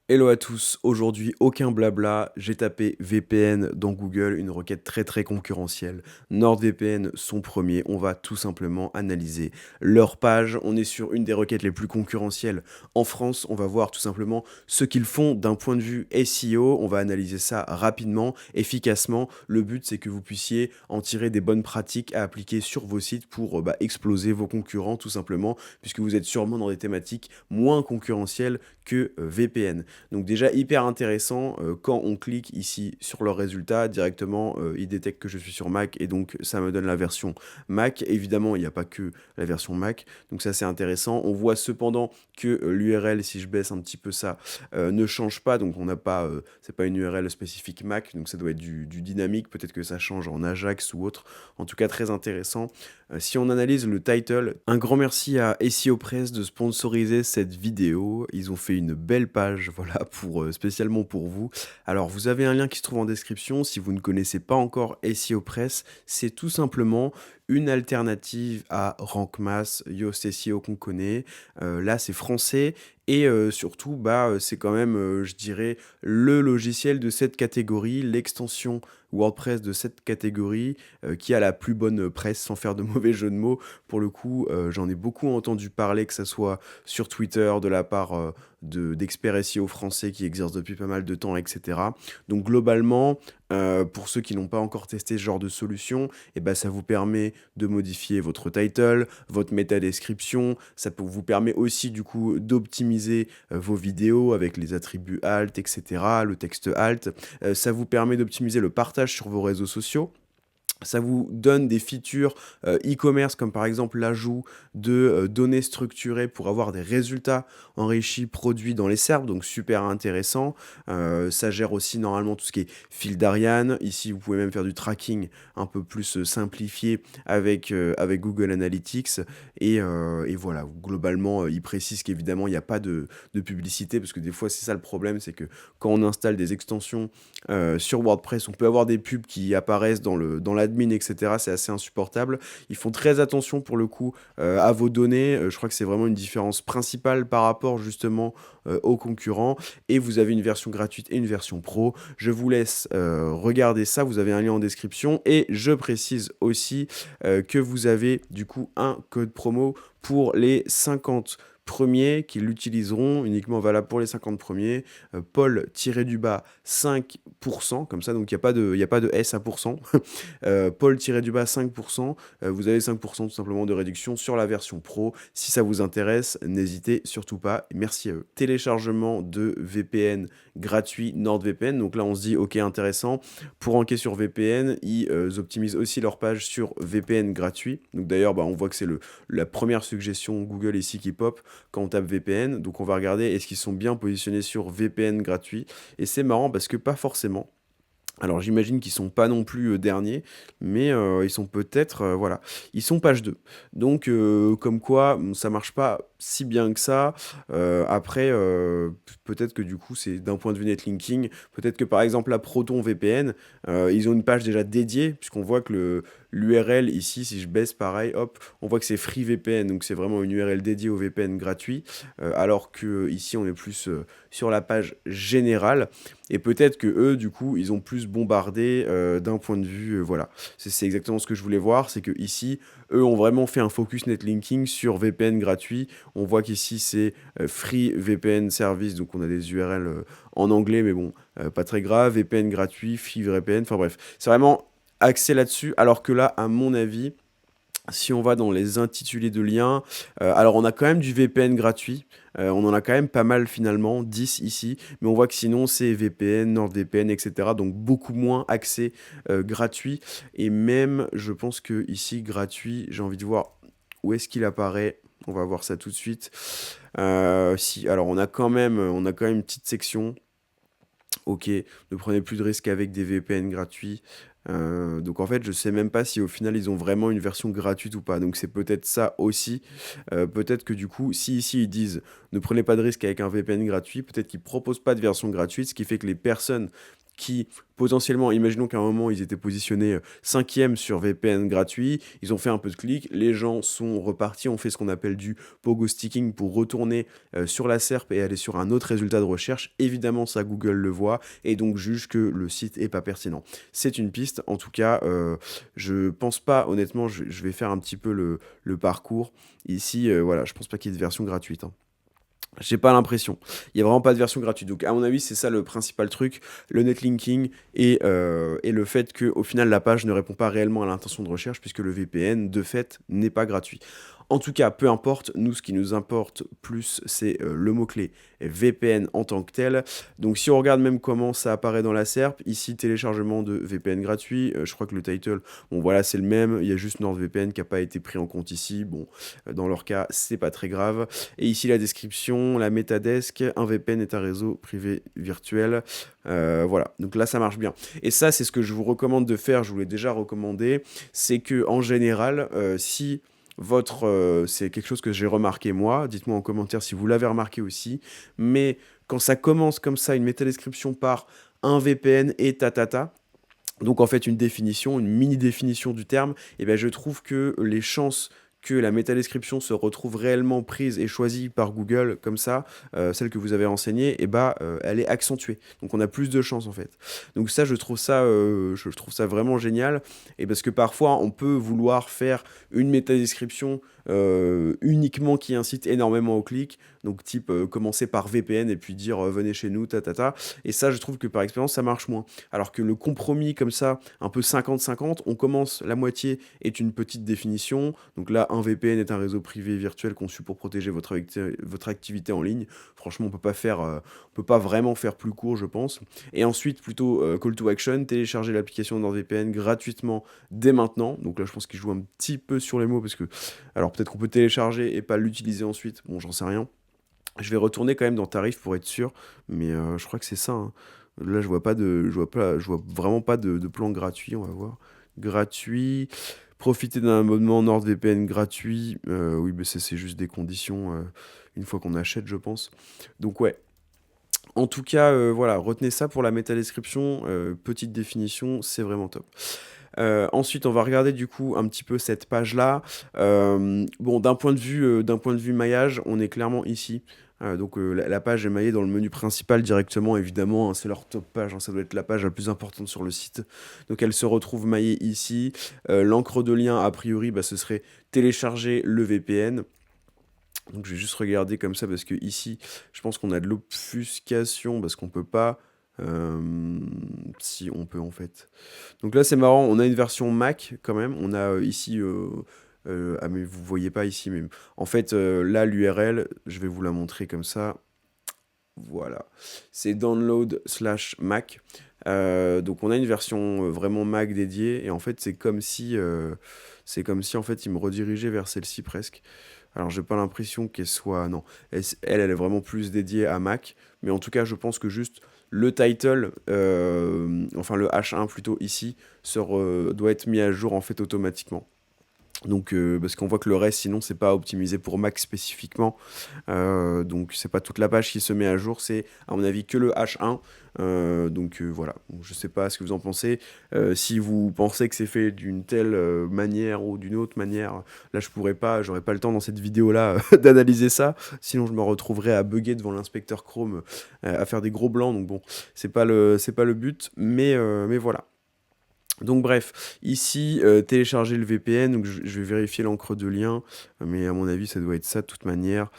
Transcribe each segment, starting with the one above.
Hello à tous, aujourd'hui aucun blabla, j'ai tapé VPN dans Google, une requête très concurrentielle. NordVPN sont premiers, on va tout simplement analyser leur page. On est sur une des requêtes les plus concurrentielles en France, on va voir tout simplement ce qu'ils font d'un point de vue SEO, on va analyser ça rapidement, efficacement. Le but c'est que vous puissiez en tirer des bonnes pratiques à appliquer sur vos sites pour exploser vos concurrents tout simplement, puisque vous êtes sûrement dans des thématiques moins concurrentielles que VPN. Donc déjà hyper intéressant, quand on clique ici sur leurs résultats directement, il détecte que je suis sur Mac et donc ça me donne la version Mac. Évidemment, il n'y a pas que la version Mac, donc ça c'est intéressant. On voit cependant que l'URL, si je baisse un petit peu ça, ne change pas, donc on n'a pas, c'est pas une URL spécifique Mac, donc ça doit être du dynamique, peut-être que ça change en Ajax ou autre. En tout cas très intéressant. Si on analyse le title, un grand merci à SEO Press de sponsoriser cette vidéo. Ils ont fait une belle page, voilà, spécialement pour vous. Alors, vous avez un lien qui se trouve en description. Si vous ne connaissez pas encore SEO Press, c'est tout simplement une alternative à Rank Math, Yoast SEO qu'on connaît. Là, c'est français. Et surtout, c'est quand même, je dirais, le logiciel de cette catégorie, l'extension WordPress de cette catégorie, qui a la plus bonne presse, sans faire de mauvais jeu de mots. Pour le coup, j'en ai beaucoup entendu parler, que ça soit sur Twitter, de la part d'experts SEO français qui exercent depuis pas mal de temps, etc. Donc globalement, pour ceux qui n'ont pas encore testé ce genre de solution, ça vous permet de modifier votre title, votre métadescription, ça vous permet aussi du coup d'optimiser vos vidéos avec les attributs alt, etc., le texte alt, ça vous permet d'optimiser le partage sur vos réseaux sociaux. Ça vous donne des features e-commerce comme par exemple l'ajout de données structurées pour avoir des résultats enrichis produits dans les SERP, donc super intéressant. Ça gère aussi normalement tout ce qui est fil d'Ariane. Ici, vous pouvez même faire du tracking un peu plus simplifié avec Google Analytics. Et voilà, globalement, il précise qu'évidemment, il n'y a pas de publicité, parce que des fois, c'est ça le problème, c'est que quand on installe des extensions sur WordPress, on peut avoir des pubs qui apparaissent dans l'admin, etc. C'est assez insupportable. Ils font très attention pour le coup à vos données. Je crois que c'est vraiment une différence principale par rapport justement aux concurrents. Et vous avez une version gratuite et une version pro. Je vous laisse regarder ça. Vous avez un lien en description. Et je précise aussi que vous avez du coup un code promo pour les 50 premiers qui l'utiliseront, uniquement valable pour les 50 premiers, Paul-du-bas 5%, comme ça, donc il y a pas de S à pourcent, Paul-du-bas 5%, vous avez 5% tout simplement de réduction sur la version pro. Si ça vous intéresse, n'hésitez surtout pas, merci à eux. Téléchargement de VPN gratuit NordVPN, donc là on se dit ok intéressant, pour enquêter sur VPN, ils optimisent aussi leur page sur VPN gratuit, donc d'ailleurs on voit que c'est la première suggestion Google ici qui pop quand on tape VPN, donc on va regarder est-ce qu'ils sont bien positionnés sur VPN gratuit, et c'est marrant parce que pas forcément. Alors j'imagine qu'ils sont pas non plus derniers, mais ils sont peut-être, voilà, ils sont page 2. Donc comme quoi, ça marche pas si bien que ça. Après, peut-être que du coup, c'est d'un point de vue netlinking, peut-être que par exemple la Proton VPN, ils ont une page déjà dédiée, puisqu'on voit que l'URL ici, si je baisse pareil, hop, on voit que c'est FreeVPN, donc c'est vraiment une URL dédiée au VPN gratuit, alors que ici on est plus sur la page générale. Et peut-être que eux, du coup, ils ont plus bombardé d'un point de vue, voilà. C'est exactement ce que je voulais voir, c'est que ici, eux ont vraiment fait un focus netlinking sur VPN gratuit. On voit qu'ici c'est Free VPN Service, donc on a des URL en anglais, mais bon, pas très grave. VPN gratuit, Free VPN, enfin bref, c'est vraiment axé là-dessus. Alors que là, à mon avis, si on va dans les intitulés de liens, alors on a quand même du VPN gratuit, on en a quand même pas mal finalement, 10 ici, mais on voit que sinon c'est VPN, NordVPN, etc. Donc beaucoup moins accès gratuit. Et même, je pense que ici, gratuit, j'ai envie de voir où est-ce qu'il apparaît. On va voir ça tout de suite. Si, alors on a quand même une petite section. Ok, ne prenez plus de risques avec des VPN gratuits. Donc en fait, je sais même pas si au final ils ont vraiment une version gratuite ou pas. Donc c'est peut-être ça aussi. Peut-être que du coup, si ici ils disent ne prenez pas de risque avec un VPN gratuit, peut-être qu'ils proposent pas de version gratuite, ce qui fait que les personnes qui potentiellement, imaginons qu'à un moment ils étaient positionnés 5e sur VPN gratuit, ils ont fait un peu de clics, les gens sont repartis, ont fait ce qu'on appelle du pogo sticking pour retourner sur la SERP et aller sur un autre résultat de recherche. Évidemment, ça Google le voit et donc juge que le site est pas pertinent. C'est une piste, en tout cas, je pense pas, honnêtement, je vais faire un petit peu le parcours. Ici, voilà, je pense pas qu'il y ait de version gratuite, hein. J'ai pas l'impression. Il y a vraiment pas de version gratuite. Donc, à mon avis, c'est ça le principal truc, le netlinking et le fait que, au final, la page ne répond pas réellement à l'intention de recherche puisque le VPN, de fait, n'est pas gratuit. En tout cas, peu importe, nous, ce qui nous importe plus, c'est le mot-clé VPN en tant que tel. Donc, si on regarde même comment ça apparaît dans la SERP, ici, téléchargement de VPN gratuit, je crois que le title, bon, voilà, c'est le même. Il y a juste NordVPN qui n'a pas été pris en compte ici. Bon, dans leur cas, c'est pas très grave. Et ici, la description, la métadesk, un VPN est un réseau privé virtuel. Voilà, donc là, ça marche bien. Et ça, c'est ce que je vous recommande de faire, je vous l'ai déjà recommandé, c'est que en général, si c'est quelque chose que j'ai remarqué moi, dites-moi en commentaire si vous l'avez remarqué aussi, mais quand ça commence comme ça, une métadescription par un VPN et tatata, donc en fait une définition, une mini définition du terme, et bien je trouve que les chances que la métadescription se retrouve réellement prise et choisie par Google comme ça, celle que vous avez renseignée, et bah elle est accentuée. Donc on a plus de chances en fait. Donc ça je trouve ça vraiment génial. Et parce que parfois on peut vouloir faire une métadescription uniquement qui incite énormément au clic. Donc type commencer par VPN et puis dire venez chez nous, ta. Et ça je trouve que par expérience ça marche moins. Alors que le compromis comme ça, un peu 50-50, on commence, la moitié est une petite définition. Donc là, un VPN est un réseau privé virtuel conçu pour protéger votre activité en ligne. Franchement, on peut pas vraiment faire plus court, je pense. Et ensuite, plutôt call to action, télécharger l'application NordVPN gratuitement dès maintenant. Donc là, je pense qu'il joue un petit peu sur les mots parce que, alors peut-être qu'on peut télécharger et pas l'utiliser ensuite. Bon, j'en sais rien. Je vais retourner quand même dans tarif pour être sûr, mais je crois que c'est ça, hein. Là, je vois vraiment pas de plan gratuit, on va voir. Gratuit, profiter d'un abonnement NordVPN gratuit. Oui, mais c'est juste des conditions une fois qu'on achète, je pense. Donc ouais. En tout cas, voilà, retenez ça pour la métadescription. Petite définition, c'est vraiment top. Ensuite, on va regarder du coup un petit peu cette page-là. Bon, d'un point de vue maillage, on est clairement ici. Donc la page est maillée dans le menu principal directement, évidemment, hein, c'est leur top page, hein, ça doit être la page la plus importante sur le site. Donc elle se retrouve maillée ici. L'encre de lien, a priori, bah, ce serait télécharger le VPN. Donc je vais juste regarder comme ça parce que ici, je pense qu'on a de l'obfuscation parce qu'on peut pas. Si on peut en fait. Donc là c'est marrant, on a une version Mac quand même. On a ici. Ah mais vous voyez pas ici, mais en fait là l'URL, je vais vous la montrer comme ça. Voilà, c'est download/Mac. Donc on a une version vraiment Mac dédiée et en fait c'est comme si en fait il me redirigeait vers celle-ci presque. Alors j'ai pas l'impression qu'elle soit non, elle est vraiment plus dédiée à Mac, mais en tout cas je pense que juste le title, enfin le H1 plutôt ici, doit être mis à jour en fait automatiquement. Donc, parce qu'on voit que le reste, sinon, c'est pas optimisé pour Mac spécifiquement. Donc, c'est pas toute la page qui se met à jour, c'est à mon avis que le H1. Donc, voilà. Je sais pas ce que vous en pensez. Si vous pensez que c'est fait d'une telle manière ou d'une autre manière, là, j'aurais pas le temps dans cette vidéo-là d'analyser ça. Sinon, je me retrouverais à bugger devant l'inspecteur Chrome, à faire des gros blancs. Donc, bon, c'est pas le but, mais voilà. Donc bref, ici, télécharger le VPN, donc je vais vérifier l'encre de lien, mais à mon avis, ça doit être ça de toute manière.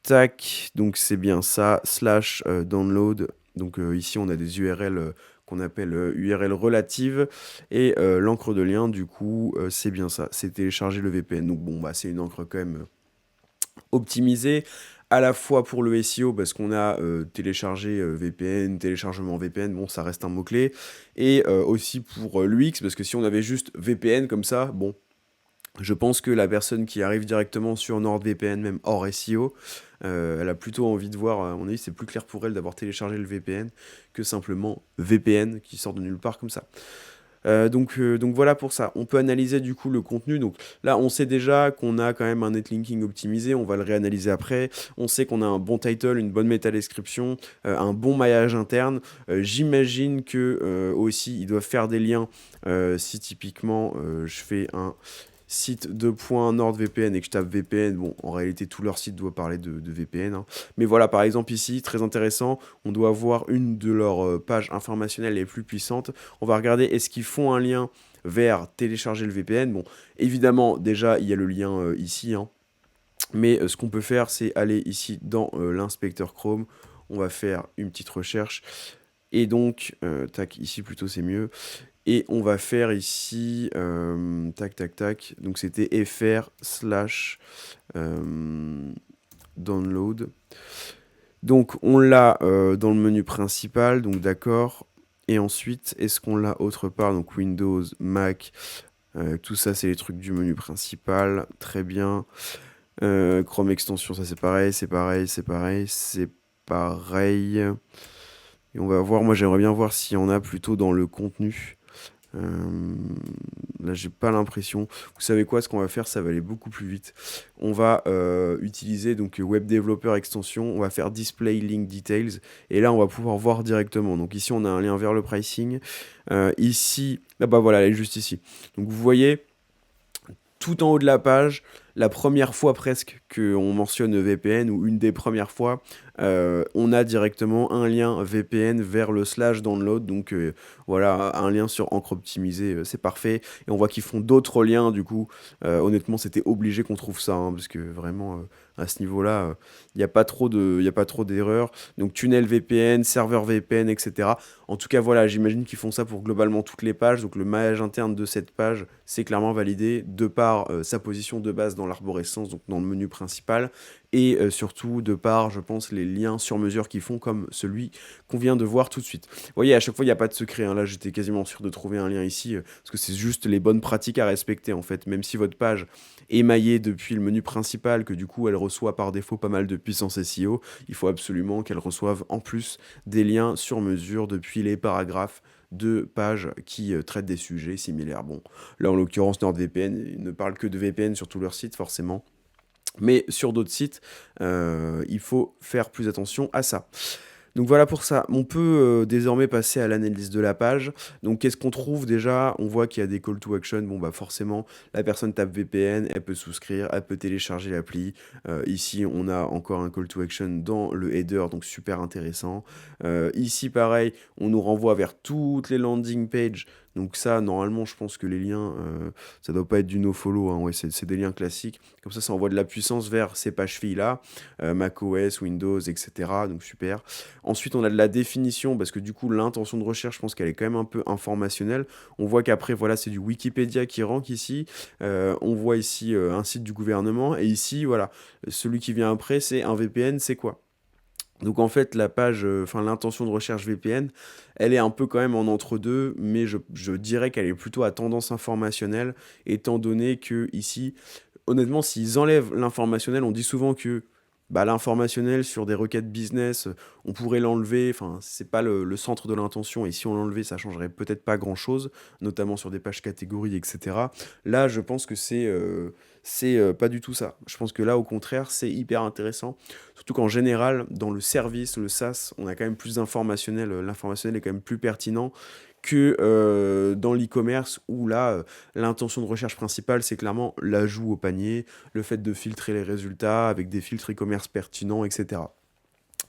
Tac, donc c'est bien ça, slash download. Donc ici, on a des URL qu'on appelle URL relatives, et l'encre de lien, du coup, c'est bien ça, c'est télécharger le VPN. Donc bon, bah c'est une encre quand même optimisé à la fois pour le SEO parce qu'on a téléchargé VPN, téléchargement VPN, bon ça reste un mot-clé, et aussi pour l'UX parce que si on avait juste VPN comme ça, bon, je pense que la personne qui arrive directement sur NordVPN, même hors SEO, elle a plutôt envie de voir, à mon avis c'est plus clair pour elle d'avoir téléchargé le VPN que simplement VPN qui sort de nulle part comme ça. Donc voilà pour ça. On peut analyser du coup le contenu. Donc là, on sait déjà qu'on a quand même un netlinking optimisé. On va le réanalyser après. On sait qu'on a un bon title, une bonne méta-description, un bon maillage interne. J'imagine que aussi, ils doivent faire des liens. Si typiquement, je fais un site de points NordVPN et que je tape VPN, bon, en réalité, tout leur site doit parler de VPN, hein. Mais voilà, par exemple, ici, très intéressant, on doit voir une de leurs pages informationnelles les plus puissantes. On va regarder est-ce qu'ils font un lien vers télécharger le VPN. Bon, évidemment, déjà, il y a le lien ici, hein. Mais ce qu'on peut faire, c'est aller ici dans l'inspecteur Chrome. On va faire une petite recherche. Et donc, tac, ici plutôt, c'est mieux. Et on va faire ici, tac, tac, tac. Donc c'était fr slash download. Donc on l'a dans le menu principal, donc d'accord. Et ensuite, est-ce qu'on l'a autre part? Donc Windows, Mac, tout ça c'est les trucs du menu principal. Très bien. Chrome extension, ça c'est pareil, c'est pareil, c'est pareil, c'est pareil. Et on va voir, moi j'aimerais bien voir s'il y en a plutôt dans le contenu. Euh, Là, j'ai pas l'impression. Vous savez quoi, ce qu'on va faire, ça va aller beaucoup plus vite. On va utiliser donc Web Developer Extension. On va faire Display Link Details. Et là, on va pouvoir voir directement. Donc ici, on a un lien vers le pricing. Ici, là, bah voilà, elle est juste ici. Donc vous voyez, tout en haut de la page, la première fois presque qu'on mentionne VPN, ou une des premières fois, on a directement un lien VPN vers le slash download. Donc voilà, un lien sur Encre Optimisé, c'est parfait. Et on voit qu'ils font d'autres liens, du coup. Honnêtement, c'était obligé qu'on trouve ça, hein, parce que vraiment, à ce niveau-là, il n'y a pas trop d'erreurs. Donc tunnel VPN, serveur VPN, etc. En tout cas, voilà, j'imagine qu'ils font ça pour globalement toutes les pages. Donc le maillage interne de cette page, c'est clairement validé de par sa position de base dans l'arborescence, donc dans le menu principal, et surtout de par, je pense, les liens sur mesure qu'ils font, comme celui qu'on vient de voir tout de suite. Vous voyez, à chaque fois, il n'y a pas de secret, hein. Là, j'étais quasiment sûr de trouver un lien ici, parce que c'est juste les bonnes pratiques à respecter, en fait. Même si votre page est maillée depuis le menu principal, que du coup, elle reçoit par défaut pas mal de puissance SEO, il faut absolument qu'elle reçoive en plus des liens sur mesure depuis les paragraphes de pages qui traitent des sujets similaires. Bon, là en l'occurrence NordVPN, ils ne parlent que de VPN sur tout leur site forcément. Mais sur d'autres sites, il faut faire plus attention à ça. Donc voilà pour ça. On peut désormais passer à l'analyse de la page. Donc qu'est-ce qu'on trouve déjà? On voit qu'il y a des call to action. Bon bah forcément, la personne tape VPN, elle peut souscrire, elle peut télécharger l'appli. Ici, on a encore un call to action dans le header, donc super intéressant. Ici, pareil, on nous renvoie vers toutes les landing pages. Donc ça, normalement, je pense que les liens, ça doit pas être du nofollow, hein. Ouais, c'est des liens classiques. Comme ça envoie de la puissance vers ces pages filles-là, macOS, Windows, etc. Donc super. Ensuite, on a de la définition, parce que du coup, l'intention de recherche, je pense qu'elle est quand même un peu informationnelle. On voit qu'après, voilà, c'est du Wikipédia qui rank ici. On voit ici un site du gouvernement. Et ici, voilà, celui qui vient après, c'est un VPN, c'est quoi? Donc en fait, la page, enfin l'intention de recherche VPN, elle est un peu quand même en entre-deux, mais je dirais qu'elle est plutôt à tendance informationnelle, étant donné que ici, honnêtement, s'ils enlèvent l'informationnel, on dit souvent que bah, l'informationnel sur des requêtes business, on pourrait l'enlever, enfin, c'est pas le centre de l'intention, et si on l'enlevait, ça changerait peut-être pas grand-chose, notamment sur des pages catégories, etc. Là, je pense que c'est pas du tout ça. Je pense que là, au contraire, c'est hyper intéressant, surtout qu'en général, dans le service, le SaaS, on a quand même plus d'informationnel, l'informationnel est quand même plus pertinent que dans l'e-commerce où là, l'intention de recherche principale, c'est clairement l'ajout au panier, le fait de filtrer les résultats avec des filtres e-commerce pertinents, etc.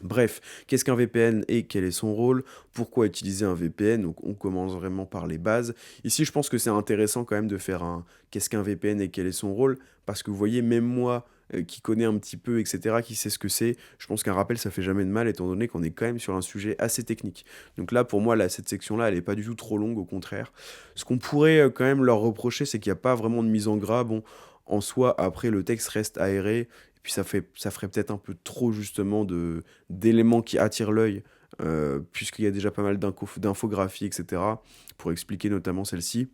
Bref, qu'est-ce qu'un VPN et quel est son rôle? Pourquoi utiliser un VPN? Donc on commence vraiment par les bases. Ici, je pense que c'est intéressant quand même de faire un qu'est-ce qu'un VPN et quel est son rôle? Parce que vous voyez, même moi qui connais un petit peu, etc., qui sait ce que c'est, je pense qu'un rappel, ça fait jamais de mal, étant donné qu'on est quand même sur un sujet assez technique. Donc là, pour moi, là, cette section-là, elle n'est pas du tout trop longue, au contraire. Ce qu'on pourrait quand même leur reprocher, c'est qu'il n'y a pas vraiment de mise en gras. Bon, en soi, après, le texte reste aéré, et puis ça ferait peut-être un peu trop, justement, d'éléments qui attirent l'œil, puisqu'il y a déjà pas mal d'infographies, etc., pour expliquer notamment celle-ci.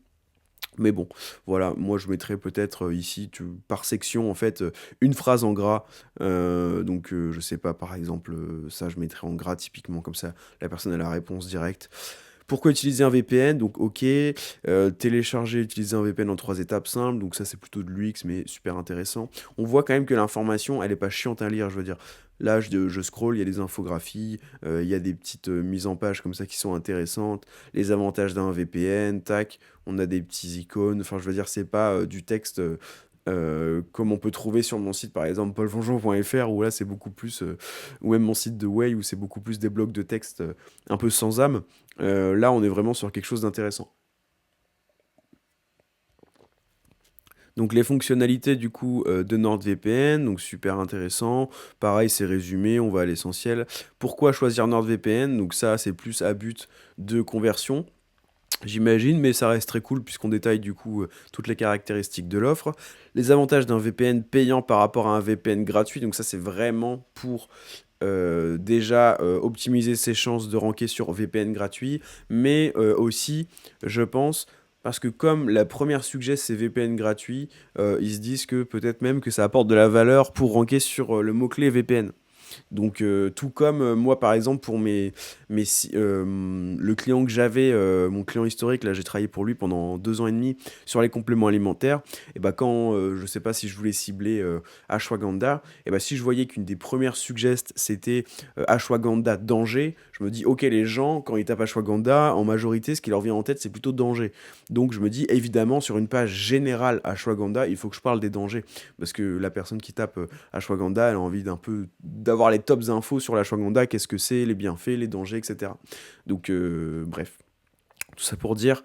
Mais bon, voilà, moi je mettrais peut-être ici, par section, en fait, une phrase en gras. Donc, je sais pas, par exemple, ça je mettrais en gras typiquement, comme ça, la personne a la réponse directe. Pourquoi utiliser un VPN? Donc OK, télécharger, utiliser un VPN en 3 étapes simples, donc ça c'est plutôt de l'UX mais super intéressant. On voit quand même que l'information, elle est pas chiante à lire, je veux dire. Là, je scroll, il y a des infographies, il y a des petites, mises en page comme ça qui sont intéressantes, les avantages d'un VPN, tac, on a des petits icônes, enfin je veux dire c'est pas, du texte, comme on peut trouver sur mon site par exemple paulfongeon.fr où là c'est beaucoup plus, ou même mon site de Way où c'est beaucoup plus des blocs de texte, un peu sans âme. Là on est vraiment sur quelque chose d'intéressant. Donc les fonctionnalités du coup de NordVPN, donc super intéressant. Pareil, c'est résumé, on va à l'essentiel. Pourquoi choisir NordVPN? Donc ça, c'est plus à but de conversion, j'imagine, mais ça reste très cool puisqu'on détaille du coup toutes les caractéristiques de l'offre. Les avantages d'un VPN payant par rapport à un VPN gratuit, donc ça c'est vraiment pour déjà optimiser ses chances de ranker sur VPN gratuit, mais aussi, je pense, parce que comme la première suggest c'est VPN gratuit, ils se disent que peut-être même que ça apporte de la valeur pour ranker sur le mot-clé VPN. Donc, tout comme moi, par exemple, pour le client que j'avais, mon client historique, là, j'ai travaillé pour lui pendant 2 ans et demi sur les compléments alimentaires. Et bah, quand je sais pas si je voulais cibler ashwagandha, et bah, si je voyais qu'une des premières suggestions c'était ashwagandha danger, je me dis, ok, les gens, quand ils tapent ashwagandha, en majorité, ce qui leur vient en tête, c'est plutôt danger. Donc, je me dis, évidemment, sur une page générale ashwagandha, il faut que je parle des dangers. Parce que la personne qui tape ashwagandha, elle a envie d'un peu d'avoir les tops infos sur l'ashwagandha, qu'est-ce que c'est, les bienfaits, les dangers, etc. Donc, bref. Tout ça pour dire,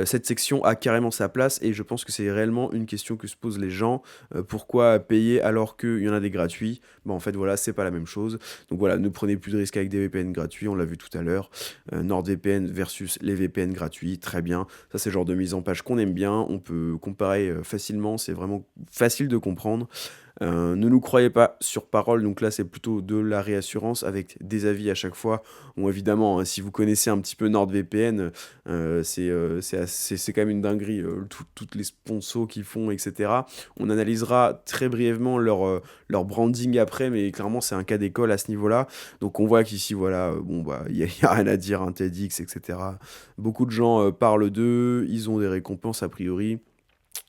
cette section a carrément sa place et je pense que c'est réellement une question que se posent les gens. Pourquoi payer alors qu'il y en a des gratuits? Bah, en fait, voilà, c'est pas la même chose. Donc voilà, ne prenez plus de risques avec des VPN gratuits, on l'a vu tout à l'heure. NordVPN versus les VPN gratuits, très bien. Ça, c'est le genre de mise en page qu'on aime bien. On peut comparer facilement, c'est vraiment facile de comprendre. Ne nous croyez pas sur parole, donc là c'est plutôt de la réassurance avec des avis à chaque fois. Bon évidemment, hein, si vous connaissez un petit peu NordVPN, c'est quand même une dinguerie, toutes les sponsors qu'ils font, etc. On analysera très brièvement leur branding après, mais clairement c'est un cas d'école à ce niveau-là. Donc on voit qu'ici, voilà, bon bah y a rien à dire, un TEDx, etc. Beaucoup de gens parlent d'eux, ils ont des récompenses a priori.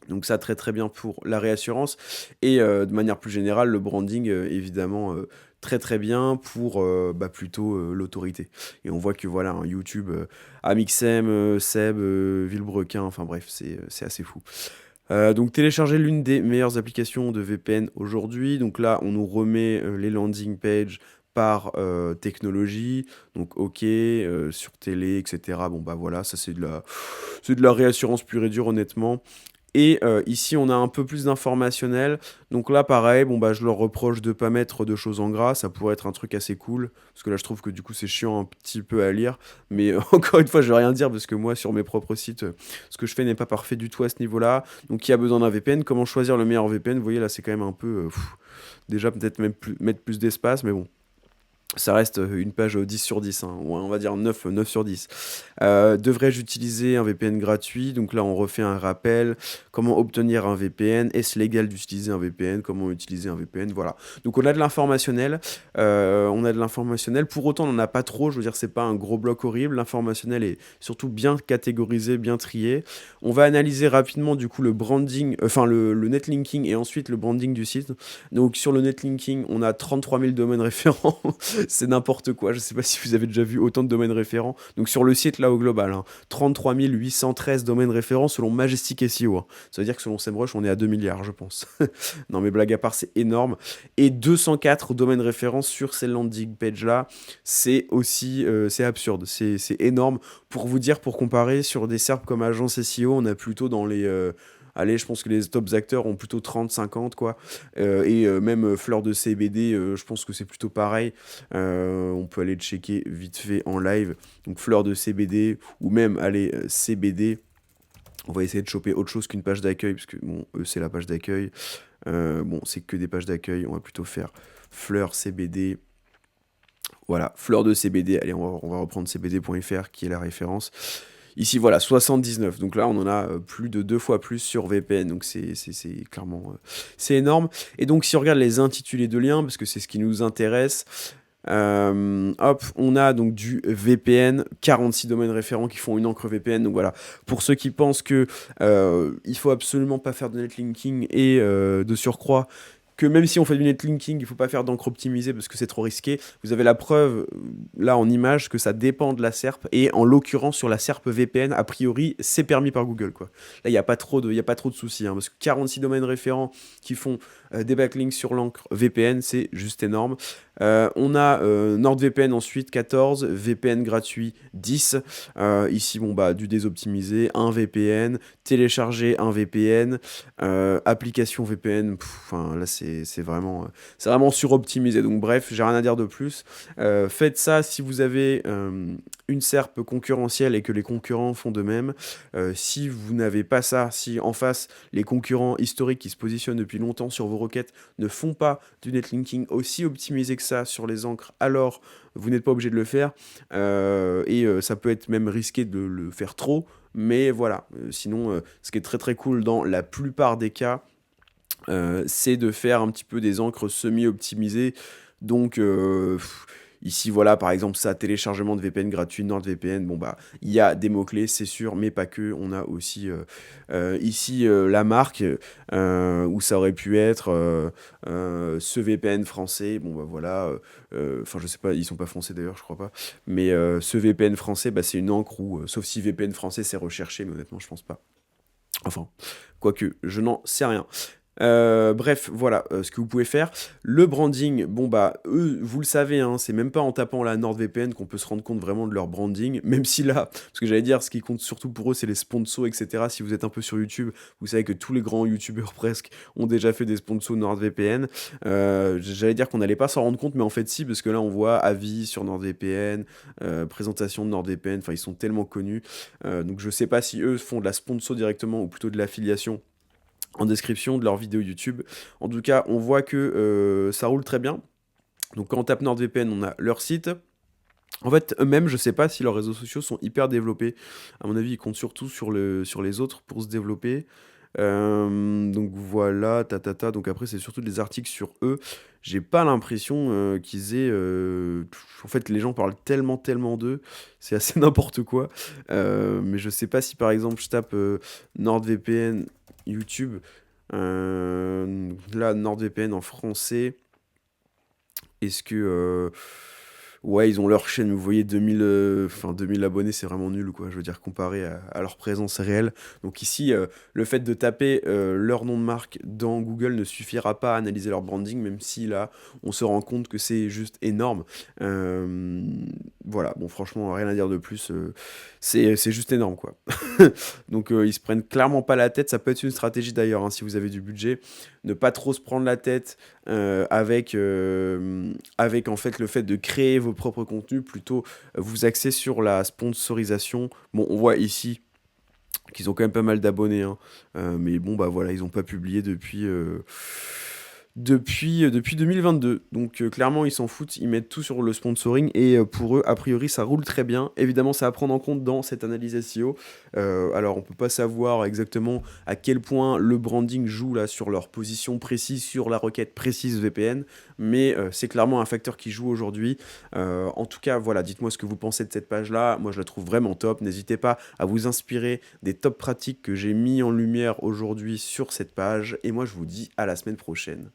Donc ça, très très bien pour la réassurance. Et de manière plus générale, le branding, évidemment, très très bien pour bah, plutôt l'autorité. Et on voit que voilà, hein, YouTube, Amixem, Seb, Villebrequin, enfin bref, c'est assez fou. Donc télécharger l'une des meilleures applications de VPN aujourd'hui. Donc là, on nous remet les landing pages par technologie. Donc OK, sur télé, etc. Bon bah voilà, ça c'est de la réassurance pure et dure honnêtement. Et ici, on a un peu plus d'informationnel. Donc là, pareil, bon, bah, je leur reproche de pas mettre de choses en gras. Ça pourrait être un truc assez cool. Parce que là, je trouve que du coup, c'est chiant un petit peu à lire. Mais encore une fois, je vais rien dire parce que moi, sur mes propres sites, ce que je fais n'est pas parfait du tout à ce niveau-là. Donc, il y a besoin d'un VPN. Comment choisir le meilleur VPN? Vous voyez, là, c'est quand même un peu. Déjà, peut-être même mettre plus d'espace, mais bon. Ça reste une page 10 sur 10, hein, ouais, on va dire 9 sur 10. Devrais-je utiliser un VPN gratuit? Donc là, on refait un rappel. Comment obtenir un VPN? Est-ce légal d'utiliser un VPN? Comment utiliser un VPN? Voilà. Donc on a de l'informationnel. On a de l'informationnel. Pour autant, on n'en a pas trop. Je veux dire, c'est pas un gros bloc horrible. L'informationnel est surtout bien catégorisé, bien trié. On va analyser rapidement du coup le branding, enfin le netlinking et ensuite le branding du site. Donc sur le netlinking, on a 33 000 domaines référents. C'est n'importe quoi. Je sais pas si vous avez déjà vu autant de domaines référents. Donc sur le site, là, au global, hein, 33 813 domaines référents selon Majestic SEO. Hein. Ça veut dire que selon SEMrush, on est à 2 milliards, je pense. Non, mais blague à part, c'est énorme. Et 204 domaines référents sur ces landing pages-là, c'est aussi c'est absurde. C'est énorme. Pour vous dire, pour comparer, sur des SERP comme Agence SEO, on a plutôt dans les... allez, je pense que les tops acteurs ont plutôt 30, 50, quoi. Et même Fleur de CBD, je pense que c'est plutôt pareil. On peut aller checker vite fait en live. Donc Fleur de CBD, ou même, allez, CBD. On va essayer de choper autre chose qu'une page d'accueil, parce que, bon, eux, c'est la page d'accueil. Bon, c'est que des pages d'accueil. On va plutôt faire Fleur CBD. Voilà, Fleur de CBD. Allez, on va reprendre cbd.fr, qui est la référence. Ici, voilà, 79. Donc là, on en a plus de 2 fois plus sur VPN. Donc c'est clairement... c'est énorme. Et donc, si on regarde les intitulés de liens, parce que c'est ce qui nous intéresse, Hop, on a donc du VPN, 46 domaines référents qui font une encre VPN. Donc voilà, pour ceux qui pensent que il faut absolument pas faire de netlinking et de surcroît que même si on fait du netlinking, il faut pas faire d'encre optimisée parce que c'est trop risqué. Vous avez la preuve là en image que ça dépend de la SERP et en l'occurrence sur la SERP VPN, a priori, c'est permis par Google quoi. Là, il y a pas trop de soucis hein, parce que 46 domaines référents qui font des backlinks sur l'encre VPN, c'est juste énorme. On a NordVPN ensuite 14, VPN gratuit 10. Ici, bon bah du désoptimisé, un VPN, télécharger un VPN, application VPN. Enfin là c'est vraiment suroptimisé. Donc bref, j'ai rien à dire de plus. Faites ça si vous avez une SERP concurrentielle et que les concurrents font de même. Si vous n'avez pas ça, si en face les concurrents historiques qui se positionnent depuis longtemps sur vos requêtes ne font pas du netlinking aussi optimisé que ça sur les encres, alors vous n'êtes pas obligé de le faire. Ça peut être même risqué de le faire trop. Mais voilà, sinon, ce qui est très très cool dans la plupart des cas, c'est de faire un petit peu des encres semi-optimisées. Donc, ici, voilà, par exemple, ça, téléchargement de VPN gratuit, NordVPN. Bon, bah, il y a des mots-clés, c'est sûr, mais pas que. On a aussi ici la marque où ça aurait pu être ce VPN français. Bon, bah voilà. Enfin, je sais pas, ils sont pas français d'ailleurs, je crois pas. Mais ce VPN français, bah, c'est une encre où, sauf si VPN français c'est recherché, mais honnêtement, je pense pas. Enfin, quoique, je n'en sais rien. Bref, voilà ce que vous pouvez faire. Le branding, bon bah eux, vous le savez, hein, c'est même pas en tapant la NordVPN qu'on peut se rendre compte vraiment de leur branding, même si là, parce que j'allais dire, ce qui compte surtout pour eux, c'est les sponsors, etc. Si vous êtes un peu sur YouTube, vous savez que tous les grands YouTubeurs presque ont déjà fait des sponsors NordVPN. J'allais dire qu'on n'allait pas s'en rendre compte, mais en fait si, parce que là on voit avis sur NordVPN, présentation de NordVPN, enfin ils sont tellement connus. Donc je sais pas si eux font de la sponsor directement ou plutôt de l'affiliation en description de leur vidéo YouTube. En tout cas, on voit que ça roule très bien. Donc quand on tape NordVPN, on a leur site. En fait, eux-mêmes, je sais pas si leurs réseaux sociaux sont hyper développés. À mon avis, ils comptent surtout sur les autres pour se développer. Donc voilà, Donc après, c'est surtout des articles sur eux. J'ai pas l'impression qu'ils aient. En fait, les gens parlent tellement d'eux, c'est assez n'importe quoi. Mais je sais pas si par exemple je tape NordVPN YouTube. Là, NordVPN en français. Est-ce que. Ouais, ils ont leur chaîne, vous voyez, 2000, 2000 abonnés, c'est vraiment nul, quoi. Je veux dire, comparé à leur présence réelle. Donc ici, le fait de taper leur nom de marque dans Google ne suffira pas à analyser leur branding, même si là, on se rend compte que c'est juste énorme. Euh, voilà, bon, franchement, rien à dire de plus. C'est juste énorme, quoi. Donc ils se prennent clairement pas la tête. Ça peut être une stratégie d'ailleurs, hein, si vous avez du budget. Ne pas trop se prendre la tête avec en fait le fait de créer vos propres contenus, plutôt vous axer sur la sponsorisation. Bon, on voit ici qu'ils ont quand même pas mal d'abonnés, hein, mais bon, bah voilà, ils n'ont pas publié depuis 2022. Donc clairement, ils s'en foutent, ils mettent tout sur le sponsoring et pour eux, a priori, ça roule très bien. Évidemment, ça à prendre en compte dans cette analyse SEO. Alors, on peut pas savoir exactement à quel point le branding joue là sur leur position précise, sur la requête précise VPN, mais c'est clairement un facteur qui joue aujourd'hui. En tout cas, voilà, dites-moi ce que vous pensez de cette page-là. Moi, je la trouve vraiment top. N'hésitez pas à vous inspirer des top pratiques que j'ai mis en lumière aujourd'hui sur cette page. Et moi, je vous dis à la semaine prochaine.